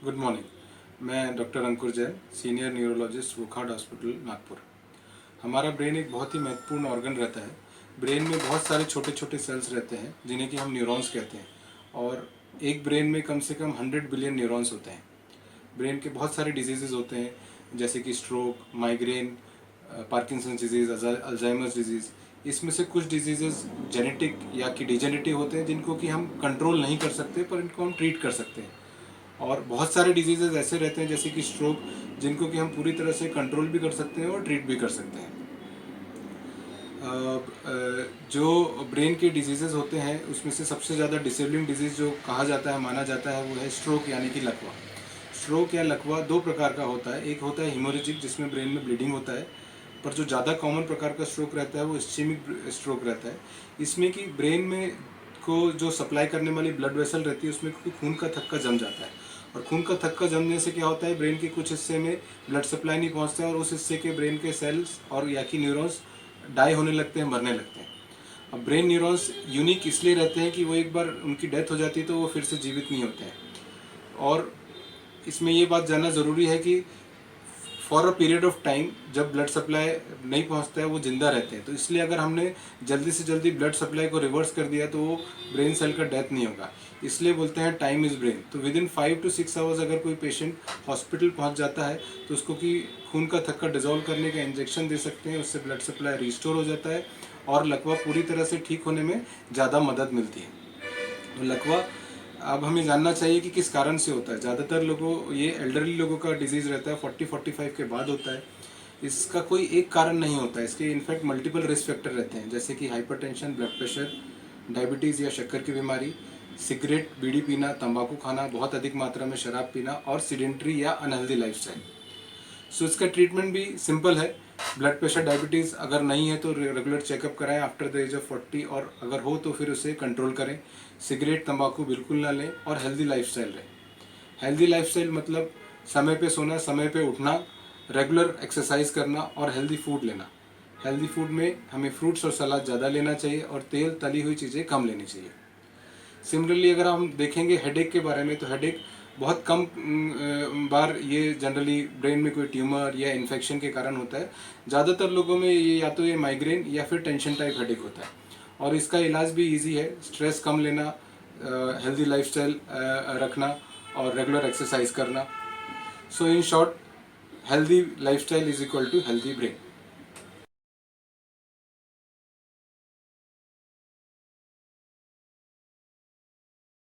Good morning. मैं doctor Ankur Jain, senior neurologist Wockhardt hospital Nagpur. हमारा brain एक बहुत ही महत्वपूर्ण ऑर्गन रहता है। ब्रेन में बहुत सारे छोटे छोटे सेल्स रहते हैं जिन्हें कि हम न्यूरॉन्स कहते हैं, और एक ब्रेन में कम से कम 100 बिलियन न्यूरॉन्स होते हैं। ब्रेन के बहुत सारे डिजीज़ेज होते हैं, जैसे कि stroke, migraine, Parkinson disease, Alzheimer's disease. इसमें से कुछ डिजीज़ेज जेनेटिक या कि डिजेनरेटिव होते हैं जिनको कि हम कंट्रोल नहीं कर सकते, पर इनको हम ट्रीट कर सकते हैं। और बहुत सारे डिजीजेज ऐसे रहते हैं जैसे कि स्ट्रोक, जिनको कि हम पूरी तरह से कंट्रोल भी कर सकते हैं और ट्रीट भी कर सकते हैं। जो ब्रेन के डिजीजेज होते हैं उसमें से सबसे ज़्यादा डिसेबलिंग डिजीज़ जो कहा जाता है, माना जाता है, वो है स्ट्रोक यानी कि लकवा। स्ट्रोक या लकवा दो प्रकार का होता है। एक होता है हिमोरेजिक, जिसमें ब्रेन में ब्लीडिंग होता है, पर जो ज़्यादा कॉमन प्रकार का स्ट्रोक रहता है वो इस्चेमिक स्ट्रोक रहता है। इसमें कि ब्रेन में को जो सप्लाई करने वाली ब्लड वेसल रहती है उसमें खून का थक्का जम जाता है, और खून का थक्का जमने से क्या होता है, ब्रेन के कुछ हिस्से में ब्लड सप्लाई नहीं पहुंचता है और उस हिस्से के ब्रेन के सेल्स और या कि न्यूरॉन्स डाई होने लगते हैं, मरने लगते हैं। अब ब्रेन न्यूरॉन्स यूनिक इसलिए रहते हैं कि वो एक बार उनकी डेथ हो जाती है तो वो फिर से जीवित नहीं होते हैं। और इसमें ये बात जानना ज़रूरी है कि for a period of time जब ब्लड सप्लाई नहीं पहुंचता है वो जिंदा रहते हैं। तो इसलिए अगर हमने जल्दी से जल्दी ब्लड सप्लाई को रिवर्स कर दिया तो वो ब्रेन सेल का डेथ नहीं होगा। इसलिए बोलते हैं टाइम इज़ ब्रेन। तो विद इन 5 to 6 आवर्स अगर कोई पेशेंट हॉस्पिटल पहुंच जाता है तो उसको कि खून का थक्का डिजोल्व करने का इंजेक्शन दे सकते हैं, उससे ब्लड सप्लाई रिस्टोर हो जाता है और लकवा पूरी तरह से ठीक होने में ज़्यादा मदद मिलती है। तो लकवा अब हमें जानना चाहिए कि किस कारण से होता है। ज़्यादातर लोगों, ये एल्डरली लोगों का डिजीज़ रहता है, 40-45 के बाद होता है। इसका कोई एक कारण नहीं होता है, इसके इनफैक्ट मल्टीपल रिस्क फैक्टर रहते हैं, जैसे कि हाइपरटेंशन, ब्लड प्रेशर, डायबिटीज़ या शक्कर की बीमारी, सिगरेट, बीड़ी पीना, तंबाकू खाना, बहुत अधिक मात्रा में शराब पीना और सीडेंट्री या अनहेल्दी लाइफस्टाइल। सो इसका ट्रीटमेंट भी सिंपल है। ब्लड प्रेशर, डायबिटीज़ अगर नहीं है तो रेगुलर चेकअप कराएं आफ्टर द एज ऑफ 40, और अगर हो तो फिर उसे कंट्रोल करें। सिगरेट, तंबाकू बिल्कुल ना लें और हेल्दी लाइफस्टाइल रहें। हेल्दी लाइफस्टाइल मतलब समय पे सोना, समय पे उठना, रेगुलर एक्सरसाइज करना और हेल्दी फूड लेना। हेल्दी फूड में हमें फ्रूट्स और सलाद ज़्यादा लेना चाहिए और तेल तली हुई चीज़ें कम लेनी चाहिए। सिमिलरली अगर हम देखेंगे हेडेक के बारे में, तो हेडेक बहुत कम बार ये जनरली ब्रेन में कोई ट्यूमर या इन्फेक्शन के कारण होता है। ज़्यादातर लोगों में ये या तो ये माइग्रेन या फिर टेंशन टाइप हेडेक होता है, और इसका इलाज भी इजी है। स्ट्रेस कम लेना, हेल्दी लाइफस्टाइल रखना और रेगुलर एक्सरसाइज करना। So in short, healthy lifestyle is equal to healthy brain.